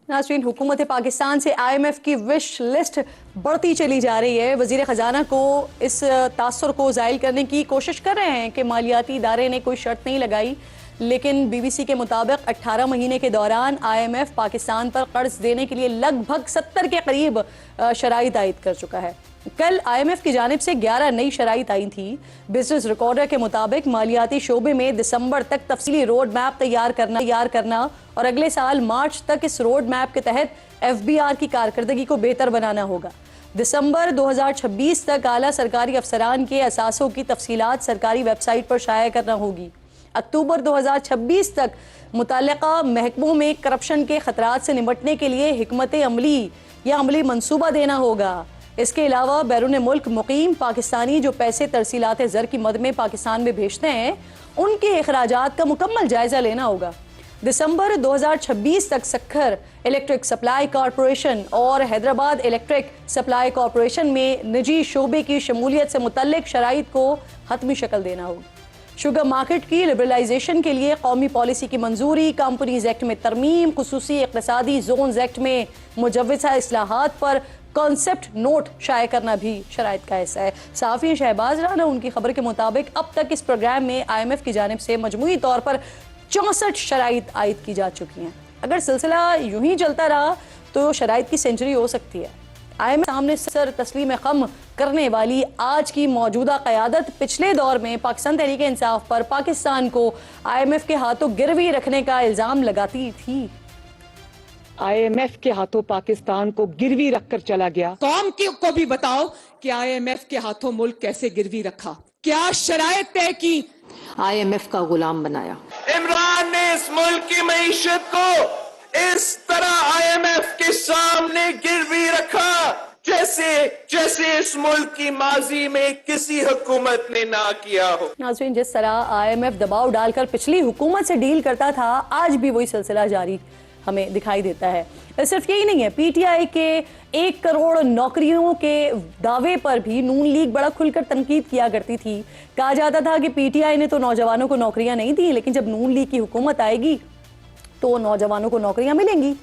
नाज़रीन, हुकूमत पाकिस्तान से IMF की विश लिस्ट बढ़ती चली जा रही है। वज़ीर ख़जाना को इस तासुर को ज़ायल करने की कोशिश कर रहे हैं कि मालियाती इदारे ने कोई शर्त नहीं लगाई, लेकिन BBC के मुताबिक 18 महीने के दौरान IMF पाकिस्तान पर कर्ज देने के लिए लगभग 70 के करीब शराइत आयद कर चुका है। कल IMF की जानिब से 11 नई शराइत आई थी। बिजनेस रिकॉर्डर के मुताबिक मालियाती शोबे में दिसंबर तक तफसीली रोड मैप तैयार करना और अगले साल मार्च तक इस रोड मैप के तहत FBR की कारकर्दगी को बेहतर बनाना होगा। दिसंबर 2026 तक आला सरकारी अफसरान के असासों की तफसीलात सरकारी वेबसाइट पर शाया करना होगी। अक्टूबर 2026 तक मुतल्लिका महकमों में करप्शन के खतरात से निपटने के लिए हिकमत अमली या अमली मंसूबा देना होगा। इसके अलावा बैरून मुल्क मुकीम पाकिस्तानी जो पैसे तरसीलात ज़र की मद में पाकिस्तान में भेजते हैं, उनके अखराजात का मुकम्मल जायजा लेना होगा। दिसंबर 2026 तक सखर इलेक्ट्रिक सप्लाई कॉरपोरेशन और हैदराबाद इलेक्ट्रिक सप्लाई कॉरपोरेशन में निजी शोबे की शमूलियत से मुतल्लिक शराइत को हतमी शक्ल देना होगी। शुगर मार्केट की लिबरलाइजेशन के लिए कौमी पॉलिसी की मंजूरी, कंपनीज एक्ट में तरमीम, खुसूसी इक़्तिसादी जोन्स एक्ट में मुजव्वज़ा इस्लाहात पर कॉन्सेप्ट नोट शाया करना भी शराइत का हिस्सा है। सहाफ़ी शहबाज राना उनकी खबर के मुताबिक अब तक इस प्रोग्राम में IMF की जानिब से मजमूई तौर पर 64 शराइत आयद की जा चुकी हैं। अगर सिलसिला यूं ही चलता रहा तो शराइत की सेंचुरी हो सकती है। IMF सामने सर तस्लीम खम करने वाली आज की मौजूदा क़यादत पिछले दौर में पाकिस्तान तहरीक इंसाफ पर पाकिस्तान को IMF के हाथों गिरवी रखने का इल्ज़ाम लगाती थी। IMF के हाथों पाकिस्तान को गिरवी रखकर चला गया। कौम को भी बताओ कि IMF के हाथों मुल्क कैसे गिरवी रखा, क्या शराइत तय की, IMF का गुलाम बनाया। इमरान ने इस मुल्क की मईशत को इस तरह IMF के सामने गिरवी रखा जैसे इस मुल्क की माजी में किसी हुकूमत ने ना किया हो। नाज़रीन, जिस तरह IMF दबाव डालकर पिछली हुकूमत से डील करता था, आज भी वही सिलसिला जारी हमें दिखाई देता है। सिर्फ यही नहीं है, PTI के 1 करोड़ नौकरियों के दावे पर भी नून लीग बड़ा खुलकर तनकीद किया करती थी। कहा जाता था कि PTI ने तो नौजवानों को नौकरियां नहीं दी, लेकिन जब नून लीग की हुकूमत आएगी तो नौजवानों को नौकरियां मिलेंगी।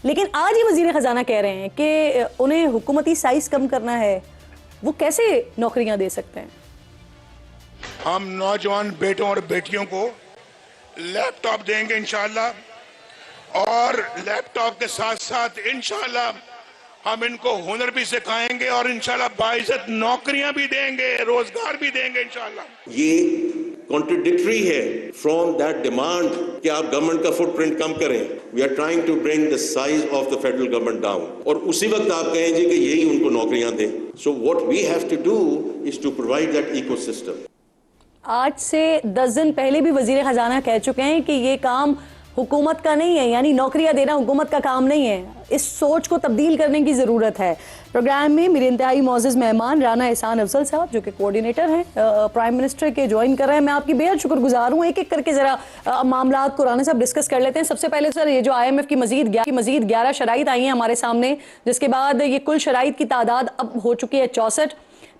लेकिन आज ही वजीर खजाना कह रहे हैं कि उन्हें हुकूमती साइज कम करना है। वो कैसे नौकरियां दे सकते हैं? हम नौजवान बेटों और बेटियों को लैपटॉप देंगे इंशाल्लाह, और लैपटॉप के साथ साथ इंशाल्लाह हम इनको हुनर भी सिखाएंगे और इंशाल्लाह बाइज्जत नौकरियां भी देंगे, रोजगार भी देंगे इंशाल्लाह। ये कॉन्ट्रडिक्टरी है फ्रॉम दैट डिमांड कि आप गवर्नमेंट का फुटप्रिंट कम करें। We are trying to bring the size of the federal government down, और उसी वक्त आप कहें जी कि यही उनको नौकरियां दें। So what we have to do is to provide that ecosystem. आज से 10 दिन पहले भी वजीर खजाना कह चुके हैं कि ये काम हुकूमत का नहीं है, यानी नौकरियां देना हुकूमत का काम नहीं है। इस सोच को तब्दील करने की ज़रूरत है। प्रोग्राम में मेरे इंतहाई मोअज़्ज़ज़ मेहमान राना एहसान अफजल साहब, जो कि कोऑर्डिनेटर हैं प्राइम मिनिस्टर के, ज्वाइन कर रहे हैं। मैं आपकी बेहद शुक्रगुजार हूँ। एक एक करके ज़रा मामलात को राना साहब डिस्कस कर लेते हैं। सबसे पहले सर, ये जो IMF की मज़ीद 11 शराइत आई हैं हमारे सामने, जिसके बाद ये कुल शराइत की तादाद अब हो चुकी है 64।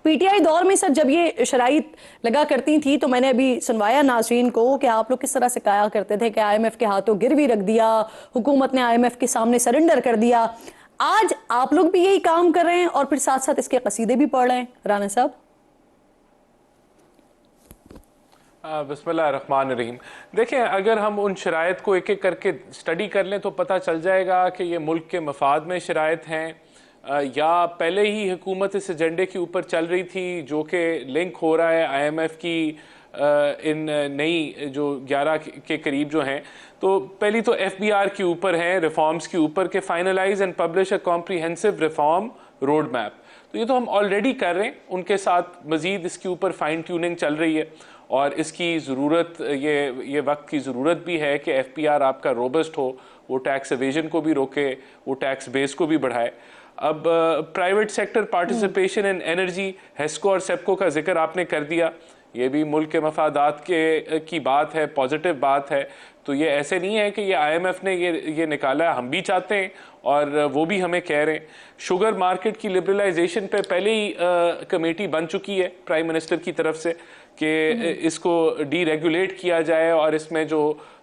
PTI दौर में सर जब ये शराइत लगा करती थी तो मैंने अभी सुनवाया नाज़रीन को कि आप लोग किस तरह से कहा करते थे कि IMF के हाथों गिरवी रख दिया, हुकूमत ने IMF के सामने सरेंडर कर दिया। आज आप लोग भी यही काम कर रहे हैं और फिर साथ साथ इसके कसीदे भी पढ़ रहे हैं। राना साहब। बिस्मिल्लाहिर्रहमानिर्रहीम। देखें, अगर हम उन शराइत को एक एक करके स्टडी कर लें तो पता चल जाएगा कि ये मुल्क के मफाद में शराइत हैं या पहले ही हुकूमत इस एजेंडे के ऊपर चल रही थी जो कि लिंक हो रहा है IMF की इन नई जो 11 के करीब जो हैं। तो पहली तो FBR के ऊपर हैं, रिफॉर्म्स के ऊपर के finalise and publish a comprehensive reform road map. तो ये तो हम ऑलरेडी कर रहे हैं, उनके साथ मज़ीद इसके ऊपर फाइन ट्यूनिंग चल रही है और इसकी ज़रूरत ये वक्त की ज़रूरत भी है कि FBR आपका रोबस्ट हो, वो टैक्स एवेजन को भी रोके, वो टैक्स बेस को भी बढ़ाए। अब private sector participation in energy, Hesco और सेप्को का जिक्र आपने कर दिया, ये भी मुल्क के मफादात की बात है, पॉजिटिव बात है। तो ये ऐसे नहीं है कि ये IMF ने ये निकाला है, हम भी चाहते हैं और वो भी हमें कह रहे हैं। शुगर मार्केट की लिबरलाइजेशन पे पहले ही कमेटी बन चुकी है प्राइम मिनिस्टर की तरफ से कि इसको डीरेगुलेट किया जाए और इसमें जो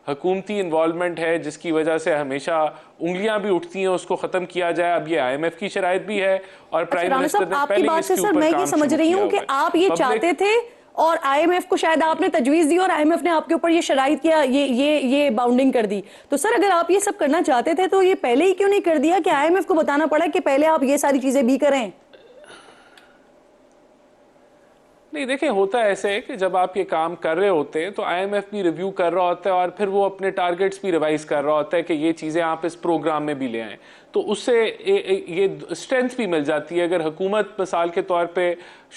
हुकूमती इन्वॉल्वमेंट है जिसकी वजह से हमेशा उंगलियां भी उठती हैं, उसको खत्म किया जाए। अब ये IMF की शराइत भी है और प्राइम मिनिस्टर ने पहले आपकी बात से सर मैं ये समझ रही हूँ कि आप ये चाहते थे और IMF को शायद आपने तजवीज दी और IMF ने आपके ऊपर ये शराइत किया, ये बाउंडिंग कर दी। तो सर अगर आप ये सब करना चाहते थे तो ये पहले ही क्यों नहीं कर दिया कि IMF को बताना पड़ा कि पहले आप ये सारी चीजें भी करें? नहीं देखिए, होता ऐसे है कि जब आप ये काम कर रहे होते हैं तो IMF भी रिव्यू कर रहा होता है और फिर वो अपने टारगेट्स भी रिवाइज कर रहा होता है कि ये चीज़ें आप इस प्रोग्राम में भी ले आएँ, तो उससे ये स्ट्रेंथ भी मिल जाती है। अगर हुकूमत मिसाल के तौर पे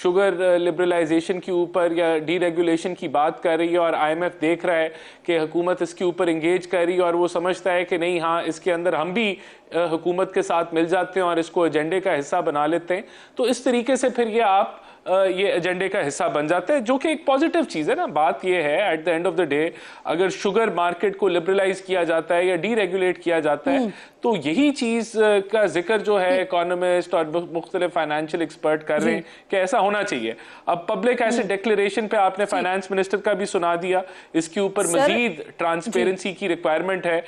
शुगर लिबरलाइजेशन के ऊपर या डीरेगुलेशन की बात कर रही है और IMF देख रहा है कि हुकूमत इसके ऊपर इंगेज कर रही है और वो समझता है कि नहीं, हाँ इसके अंदर हम भी हुकूमत के साथ मिल जाते हैं और इसको एजेंडे का हिस्सा बना लेते हैं, तो इस तरीके से फिर ये आप ये एजेंडे का हिस्सा बन जाता है, जो कि एक पॉजिटिव चीज़ है ना। बात ये है at the end of the day, अगर शुगर मार्केट को लिबरलाइज किया जाता है या डीरेगुलेट किया जाता है तो यही चीज़ का जिक्र जो है इकोनॉमिस्ट और मुख्तलिफ फाइनेंशियल एक्सपर्ट कर रहे हैं कि ऐसा होना चाहिए। अब पब्लिक एसेट डिक्लेरेशन पे आपने फाइनेंस मिनिस्टर का भी सुना दिया, इसके ऊपर मजीद ट्रांसपेरेंसी की रिक्वायरमेंट है।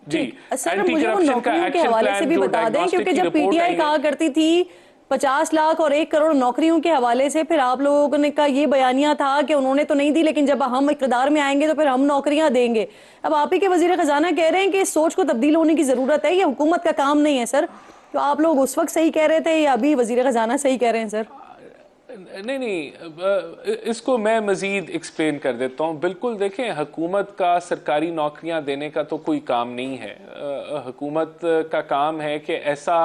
जी, एंटी करप्शन का एक्शन प्लान भी बता दें, क्योंकि जब PTI कहा करती थी 50 लाख और 1 करोड़ नौकरियों के हवाले से, फिर आप लोगों ने का ये बयानिया था कि उन्होंने तो नहीं दी, लेकिन जब हम इक़्तिदार में आएंगे तो फिर हम नौकरियां देंगे। अब आप ही के वजीर खजाना कह रहे हैं कि इस सोच को तब्दील होने की जरूरत है, ये हुकूमत का काम नहीं है सर। तो आप लोग उस वक्त सही कह रहे थे या अभी वजीर खजाना सही कह रहे हैं सर? नहीं, इसको मैं मजीद एक्सप्लेन कर देता हूँ। बिल्कुल देखें, हुकूमत का सरकारी नौकरियां देने का तो कोई काम नहीं है। हुकूमत का काम है कि ऐसा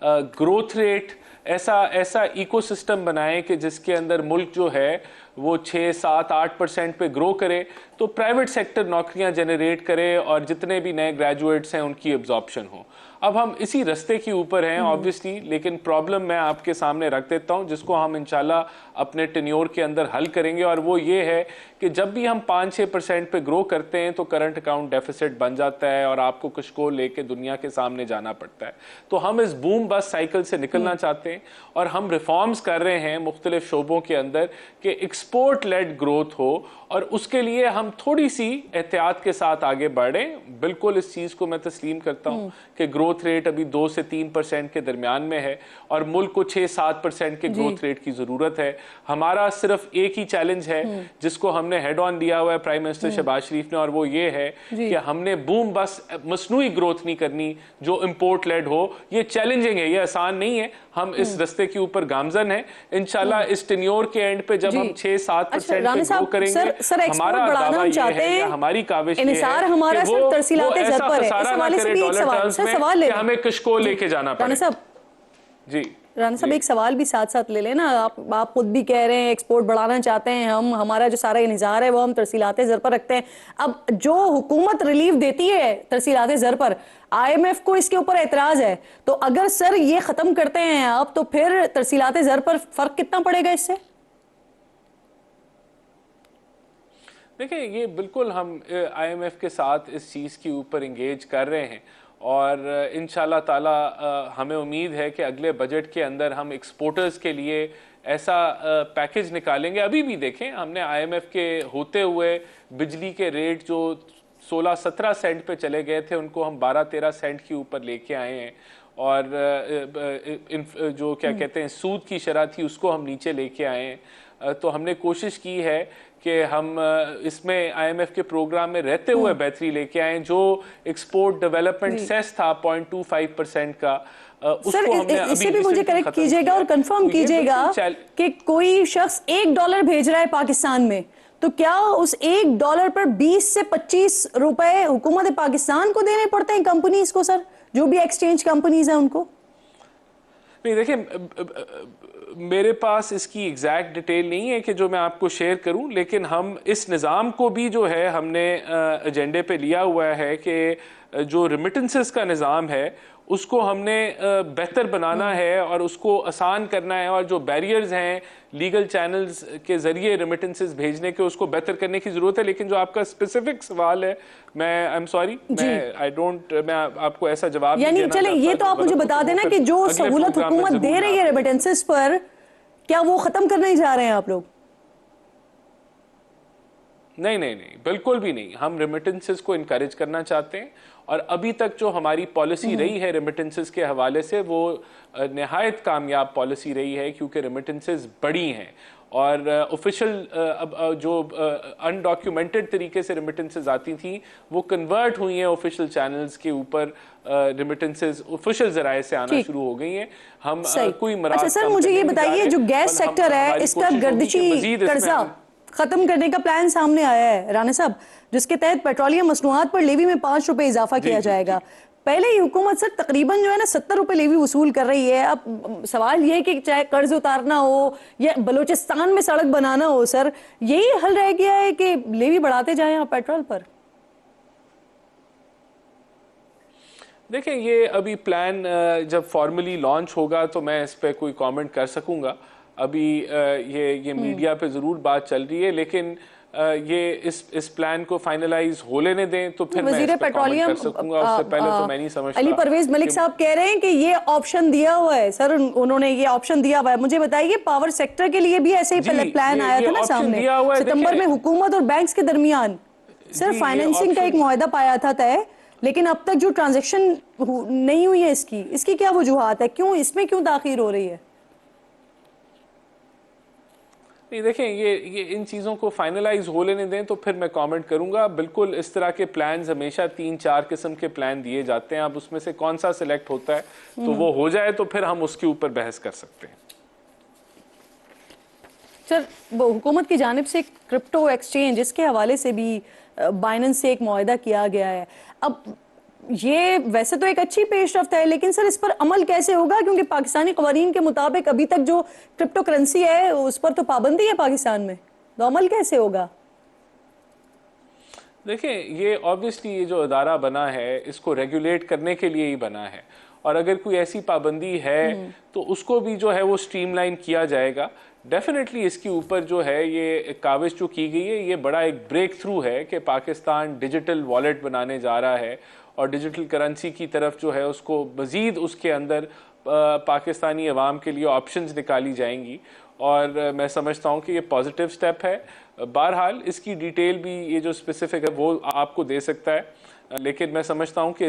ग्रोथ रेट, ऐसा इकोसिस्टम बनाएं कि जिसके अंदर मुल्क जो है वो 6, 7, 8% पे ग्रो करे, तो प्राइवेट सेक्टर नौकरियां जनरेट करे और जितने भी नए ग्रेजुएट्स हैं उनकी एब्जॉर्प्शन हो। अब हम इसी रास्ते के ऊपर हैं ऑब्वियसली, लेकिन प्रॉब्लम मैं आपके सामने रख देता हूं जिसको हम इंशाल्लाह अपने टेन्योर के अंदर हल करेंगे, और वो ये है कि जब भी हम 5-6% पे ग्रो करते हैं तो करंट अकाउंट डेफिसिट बन जाता है और आपको कुछ को लेके दुनिया के सामने जाना पड़ता है। तो हम इस बूम बस साइकिल से निकलना चाहते हैं और हम रिफॉर्म्स कर रहे हैं मुख्तलिफ शोबों के अंदर कि एक्सपोर्ट लेड ग्रोथ हो, और उसके लिए हम थोड़ी सी एहतियात के साथ आगे बढ़ें। बिल्कुल इस चीज़ को मैं तस्लीम करता हूँ कि ग्रोथ रेट अभी 2 से 3% के दरमियान में है और मुल्क को 6-7% के ग्रोथ रेट की ज़रूरत है। हमारा सिर्फ एक ही चैलेंज है जिसको हमने हेड ऑन दिया हुआ है प्राइम मिनिस्टर शहबाज शरीफ ने, और वो ये है कि हमने बूम बस मसनूई ग्रोथ नहीं करनी जो इम्पोर्ट लेड हो। ये चैलेंजिंग है, ये आसान नहीं है, हम इस रास्ते के ऊपर गामजन है। इंशाल्लाह इस टेन्योर के एंड पे जब हम 6-7% पे ग्रो करेंगे, हमारा दावा ये है, हमारी काविश ये है कि वो ऐसा खसारा ना करे डॉलर टर्म्स में कि हमें किसको लेके जाना पड़े। जी राना साहब, एक सवाल भी साथ साथ ले लेना। आप खुद भी कह रहे हैं एक्सपोर्ट बढ़ाना चाहते हैं, हमारा जो सारा इंतजार है वो हम तरसीलाते ज़र पर रखते हैं। अब जो हुकूमत रिलीफ देती है तरसीलाते ज़र पर, IMF को इसके ऊपर एतराज है, तो अगर सर ये खत्म करते हैं आप तो फिर तरसीलाते ज़र पर फर्क कितना पड़ेगा इससे? देखिए, ये बिल्कुल हम IMF के साथ इस चीज़ के ऊपर इंगेज कर रहे हैं और इंशाल्लाह ताला हमें उम्मीद है कि अगले बजट के अंदर हम एक्सपोर्टर्स के लिए ऐसा पैकेज निकालेंगे। अभी भी देखें, हमने IMF के होते हुए बिजली के रेट जो 16-17 सेंट पे चले गए थे उनको हम 12-13 सेंट के ऊपर लेके आए हैं, और जो क्या कहते हैं सूद की शरह थी उसको हम नीचे लेके आए हैं। तो हमने कोशिश की है कि हम इसमें IMF के प्रोग्राम में रहते हुए बेहतरी लेके आए। जो एक्सपोर्ट डेवलपमेंट सेस था 0.25% का, उसको हमने इसे भी मुझे करेक्ट कीजिएगा और कंफर्म कीजिएगा कि कोई शख्स $1 भेज रहा है पाकिस्तान में, तो क्या उस $1 पर 20 से 25 रुपए हुकूमत पाकिस्तान को देने पड़ते हैं कंपनीज को सर, जो भी एक्सचेंज कंपनीज हैं उनको? नहीं देखिए, मेरे पास इसकी एग्जैक्ट डिटेल नहीं है कि जो मैं आपको शेयर करूं, लेकिन हम इस निज़ाम को भी जो है हमने एजेंडे पे लिया हुआ है कि जो रिमिटेंसेस का निज़ाम है उसको हमने बेहतर बनाना है और उसको आसान करना है, और जो बैरियर्स हैं लीगल चैनल्स के ज़रिए रेमिटेंसेस भेजने के उसको बेहतर करने की ज़रूरत है। लेकिन जो आपका स्पेसिफिक सवाल है, मैं आई एम सॉरी, मैं आपको ऐसा जवाब यानी चले ये तो आप मुझे बता देना कि जो सहूलत हुकूमत दे रही है रेमिटेंसेस पर, क्या वो ख़त्म करने ही जा रहे हैं आप लोग? नहीं नहीं नहीं, बिल्कुल भी नहीं। हम रेमिटेंसेस को इनकरेज करना चाहते हैं और अभी तक जो हमारी पॉलिसी रही है रेमिटेंसेस के हवाले से वो निहायत कामयाब पॉलिसी रही है, क्योंकि रेमिटेंसेस बड़ी हैं और ऑफिशियल जो अनडॉक्यूमेंटेड तरीके से रेमिटेंसेस आती थी वो कन्वर्ट हुई हैं ऑफिशियल चैनल्स के ऊपर। रेमिटेंसेस ऑफिशियल जराए से आना शुरू हो गई हैं। हम कोई मराद अच्छा सर, मुझे ये बताइए जो गैस सेक्टर है इसका गर्दिशी कर्जा खत्म करने का प्लान सामने आया है राना साहब, जिसके तहत पेट्रोलियम मसनूआत पर लेवी में ₹5 इजाफा किया जाएगा। पहले ही हुकूमत सर तकरीबन जो है ना ₹70 लेवी वसूल कर रही है। अब सवाल ये है कि चाहे कर्ज उतारना हो या बलूचिस्तान में सड़क बनाना हो, सर यही हल रह गया है कि लेवी बढ़ाते जाएं आप पेट्रोल पर? देखिए, ये अभी प्लान जब फॉर्मली लॉन्च होगा तो मैं इस पे कोई कमेंट कर सकूंगा। अभी ये मीडिया पे जरूर बात चल रही है, लेकिन ये इस प्लान को फाइनलाइज हो लेने दें तो फिर मैं इस पे कमेंट कर सकूंगा। उससे पहले तो मैं नहीं समझता। अली परवेज मलिक साहब कह रहे हैं कि ये ऑप्शन दिया हुआ है सर, उन्होंने ये ऑप्शन दिया हुआ है। मुझे बताइए, पावर सेक्टर के लिए भी ऐसे ही प्लान आया था ना सामने सितंबर में हुकूमत और बैंक्स के दरमियान। सर फाइनेंसिंग का एक मुआहदा पाया था तय, लेकिन अब तक जो ट्रांजैक्शन नहीं हुई है इसकी क्या वजूहात है? क्यों इसमें क्यों ताखीर हो रही है? नहीं, देखें, ये इन चीज़ों को फाइनलाइज हो लेने दें तो फिर मैं कमेंट करूंगा। बिल्कुल इस तरह के प्लान्स हमेशा 3-4 किस्म के प्लान दिए जाते हैं। अब उसमें से कौन सा सिलेक्ट होता है तो वो हो जाए तो फिर हम उसके ऊपर बहस कर सकते हैं। सर, हुकूमत की जानिब से क्रिप्टो एक्सचेंज इसके हवाले से भी बाइनेंस से एक मुआहदा किया गया है। अब ये वैसे तो एक अच्छी पेशरफ्त है, लेकिन सर इस पर अमल कैसे होगा? क्योंकि पाकिस्तानी कवानीन के मुताबिक अभी तक जो क्रिप्टो करेंसी है उस पर तो पाबंदी है पाकिस्तान में, तो अमल कैसे होगा? देखिए, ये ऑब्वियसली ये जो अदारा बना है इसको रेगुलेट करने के लिए ही बना है, और अगर कोई ऐसी पाबंदी है तो उसको भी जो है वो स्ट्रीमलाइन किया जाएगा। डेफिनेटली इसके ऊपर जो है ये काविश जो की गई है, ये बड़ा एक ब्रेक थ्रू है कि पाकिस्तान डिजिटल वॉलेट बनाने जा रहा है और डिजिटल करेंसी की तरफ जो है उसको मज़ीद उसके अंदर पाकिस्तानी अवाम के लिए ऑप्शंस निकाली जाएंगी, और मैं समझता हूँ कि ये पॉजिटिव स्टेप है। बहरहाल इसकी डिटेल भी ये जो स्पेसिफिक है वो आपको दे सकता है, लेकिन मैं समझता हूँ कि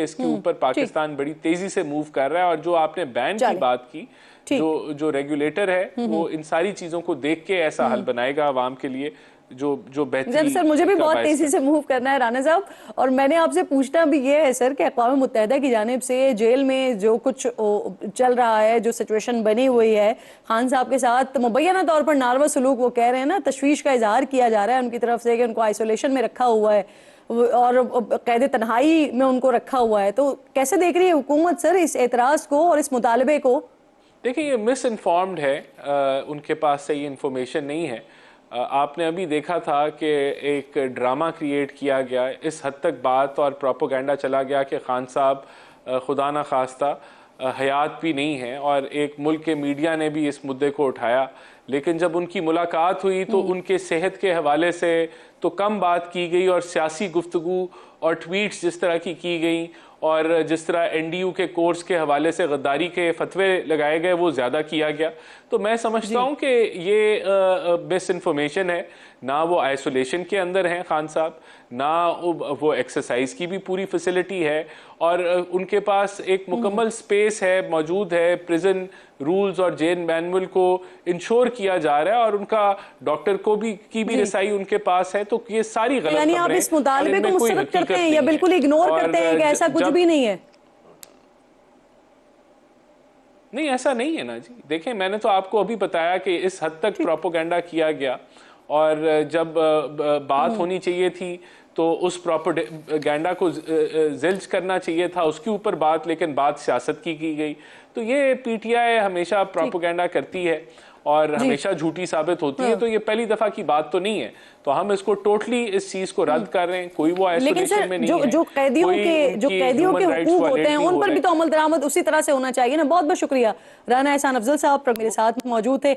इसके ऊपर पाकिस्तान बड़ी तेज़ी से मूव कर रहा है। और जो आपने बैन की बात की, जो रेगुलेटर है वो इन सारी चीज़ों को देख के ऐसा हल बनाएगा अवाम के लिए जो बेहतर। सर मुझे भी बहुत तेजी से मूव करना है राना साहब, और मैंने आपसे पूछना भी ये है सर कि अक़वाम मुत्तहिदा की जानिब से जेल में जो कुछ चल रहा है, जो सिचुएशन बनी हुई है खान साहब के साथ, मुबैना तौर पर नारवा सलूक, वो कह रहे हैं ना, तशवीश का इजहार किया जा रहा है उनकी तरफ से कि उनको आइसोलेशन में रखा हुआ है और कैद तन्हाई में उनको रखा हुआ है। तो कैसे देख रही है हुकूमत सर इस एतराज को और इस मुतालबे को? देखिए, ये मिस इन्फॉर्म्ड है, उनके पास सही इन्फॉर्मेशन नहीं है। आपने अभी देखा था कि एक ड्रामा क्रिएट किया गया, इस हद तक बात और प्रोपोगेंडा चला गया कि खान साहब खुदा ना खास्ता हयात भी नहीं है, और एक मुल्क के मीडिया ने भी इस मुद्दे को उठाया। लेकिन जब उनकी मुलाकात हुई तो उनके सेहत के हवाले से तो कम बात की गई, और सियासी गुफ्तगू और ट्वीट्स जिस तरह की गई, और जिस तरह NDU के कोर्स के हवाले से गद्दारी के फतवे लगाए गए वो ज़्यादा किया गया। तो मैं समझता हूँ कि ये मिस इन्फॉर्मेशन है। ना वो आइसोलेशन के अंदर हैं खान साहब, ना वो एक्सरसाइज की भी पूरी फैसिलिटी है, और उनके पास एक मुकम्मल स्पेस है, मौजूद है। प्रिजन रूल्स और जेल मैनुअल को इंश्योर किया जा रहा है, और उनका डॉक्टर को भी रिसाई उनके पास है। तो ये सारी गलत यानी आप इस मुतालबे को मुस्तरद करते हैं या बिल्कुल इग्नोर करते हैं कि ऐसा कुछ भी नहीं है? नहीं, ऐसा नहीं है ना जी। देखें, मैंने तो आपको अभी बताया कि इस हद तक प्रोपोगेंडा किया गया, और जब बात होनी चाहिए थी तो उस प्रोपोगेंडा को जिल्ज करना चाहिए था, उसके ऊपर बात, लेकिन बात सियासत की गई। तो ये PTI हमेशा प्रोपोगेंडा करती है और हमेशा झूठी साबित होती है। तो ये पहली दफा की बात तो नहीं है। तो हम इसको टोटली इस चीज को रद्द कर रहे हैं। कोई वो आइसोलेशन में नहीं है। जो कैदियों के हुकूक होते हैं उन पर भी तो अमल दरामद उसी तरह से होना चाहिए ना। बहुत बहुत शुक्रिया। राना एहसान अफजल साहब मेरे साथ मौजूद थे।